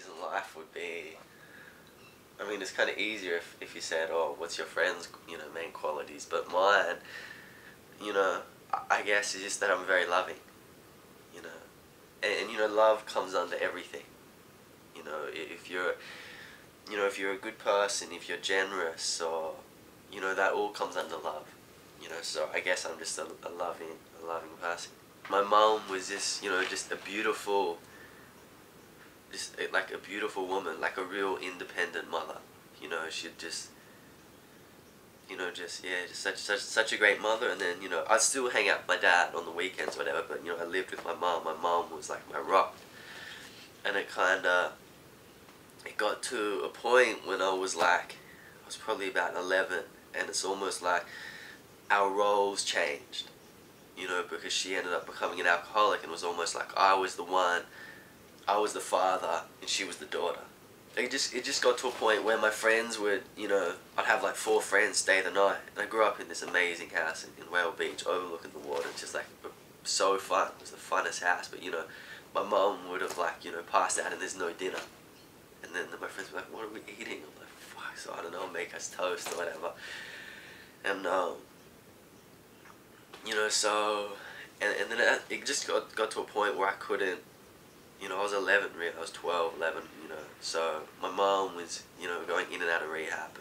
qualities in life would be, I mean, it's kind of easier if you said, oh, what's your friend's, main qualities, but mine, I guess it's just that I'm very loving, you know, and love comes under everything, if you're, if you're a good person, if you're generous, or, that all comes under love, so I guess I'm just a loving person. My mom was just, just a beautiful, like a beautiful woman, like a real independent mother. She'd just, just such a great mother. And then, I'd still hang out with my dad on the weekends or whatever, but, I lived with my mom. My mom was like my rock. And it got to a point when I was probably about 11, and it's almost like our roles changed, because she ended up becoming an alcoholic, and it was almost like I was the father, and she was the daughter. It just got to a point where my friends would, I'd have like 4 friends stay the night. And I grew up in this amazing house in Whale Beach, overlooking the water. It's just like so fun. It was the funnest house. But my mom would have passed out and there's no dinner. And then my friends were like, "What are we eating?" I'm like, "Fuck, so I don't know, make us toast or whatever." And so and then it just got to a point where I couldn't. I was 11, really. I was 12, 11, So my mom was, going in and out of rehab,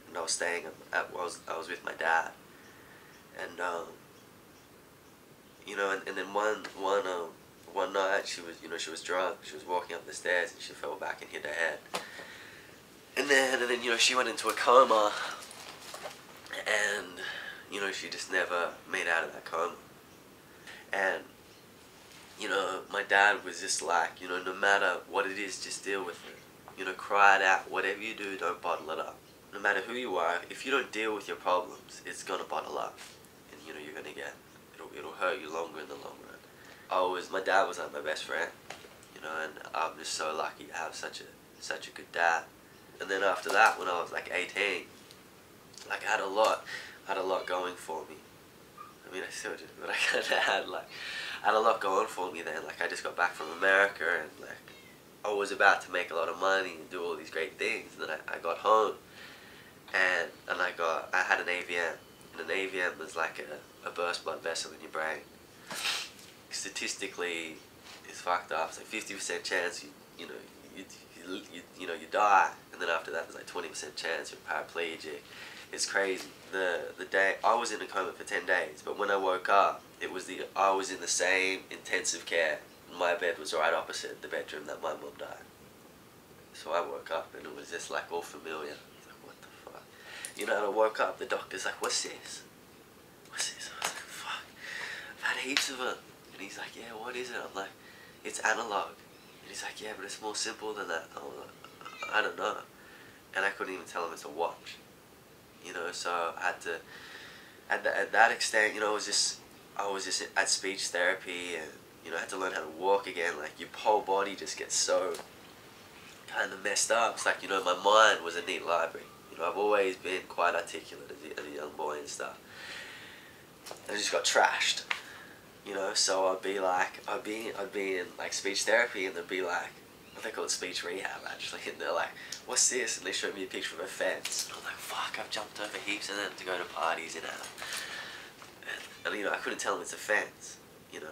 and I was staying I was with my dad, and and then one night she was, she was drunk. She was walking up the stairs and she fell back and hit her head, and then she went into a coma, and she just never made out of that coma, and. My dad was just like, no matter what it is, just deal with it. Cry it out. Whatever you do, don't bottle it up. No matter who you are, if you don't deal with your problems, it's gonna bottle up, and you're gonna it'll hurt you longer in the long run. My dad was like my best friend, and I'm just so lucky to have such a good dad. And then after that, when I was like 18, I had a lot going for me. I mean, I still do, but I kind of had a lot going for me then. I just got back from America, and I was about to make a lot of money and do all these great things. And then I got home, and I had an AVM, and an AVM is like a burst blood vessel in your brain. Statistically, it's fucked up. It's like 50% chance you die, and then after that there's like 20% chance you're paraplegic. It's crazy. The day I was in a coma for 10 days, but when I woke up, I was in the same intensive care. My bed was right opposite the bedroom that my mum died. So I woke up and it was just all familiar. I was like, what the fuck? And I woke up, the doctor's like, what's this? What's this? I was like, fuck, I've had heaps of it. And he's like, yeah, what is it? I'm like, it's analog. And he's like, yeah, but it's more simple than that. I was like, I don't know. And I couldn't even tell him it's a watch. So I had to, at that extent, I was just at speech therapy, and, I had to learn how to walk again. Your whole body just gets so kind of messed up. It's my mind was a neat library. I've always been quite articulate as a young boy and stuff. I just got trashed, so I'd be in speech therapy, and they'd be like, they call it speech rehab actually, and they're like, what's this? And they showed me a picture of a fence, and I'm like, fuck, I've jumped over heaps of them to go to parties, and I couldn't tell them it's a fence, and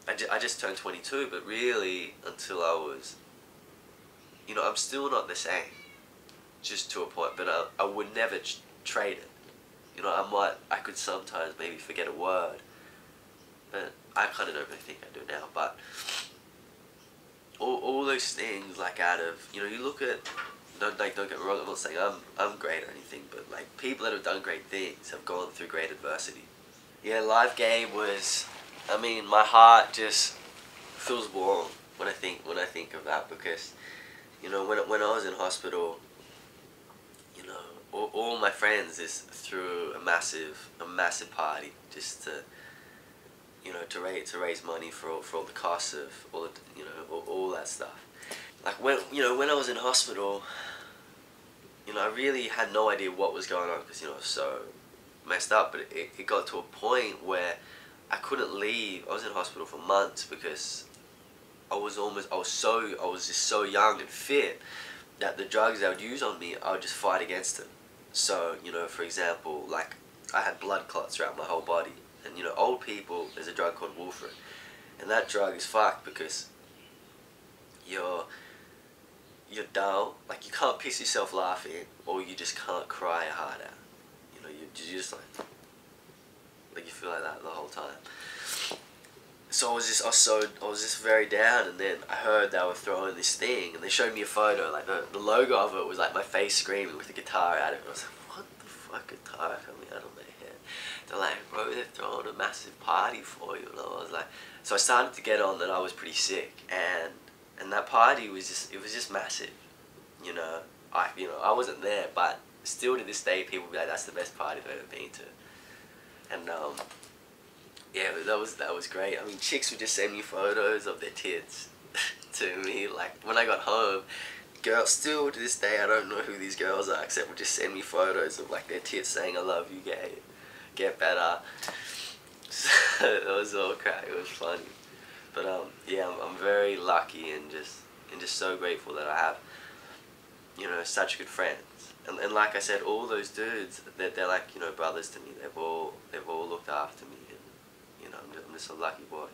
I just turned 22, but really until I was, I'm still not the same, just to a point, but I would never trade it. I could sometimes maybe forget a word, but I kind of don't really think I do now, but all those things, out of, you look at, don't get me wrong, I'm not saying I'm great or anything, but people that have done great things have gone through great adversity. Yeah, Live Game was, my heart just feels warm when I think of that, because, when I was in hospital, all my friends just threw a massive party just to, to raise money for all the costs of all that stuff. When I was in hospital, I really had no idea what was going on, because I was so messed up. But it got to a point where I couldn't leave. I was in hospital for months because I was just so young and fit that the drugs they would use on me, I would just fight against them. So, you know, for example, like, I had blood clots throughout my whole body. And, you know, old people, there's a drug called warfarin. And that drug is fucked because you're dull, like you can't piss yourself laughing, or you just can't cry your heart out. You know, you just like you feel like that the whole time. So I was just very down, and then I heard they were throwing this thing, and they showed me a photo, like the logo of it was like my face screaming with the guitar out of it. I was like, what the fuck, guitar coming out of my head? They're like, bro, they're throwing a massive party for you, and I was like, so I started to get on that I was pretty sick, and that party was just massive, you know. I wasn't there, but still to this day, people be like, that's the best party I've ever been to, and yeah, that was great. I mean, chicks would just send me photos of their tits to me. Like, when I got home, girls, still to this day, I don't know who these girls are, except would just send me photos of like their tits saying, I love you, gay, get better. So, it was all crack, it was funny. But yeah, I'm very lucky and just so grateful that I have, you know, such good friends. And like I said, all those dudes, they're like, you know, brothers to me. They've all looked after me, and you know, I'm just a lucky boy.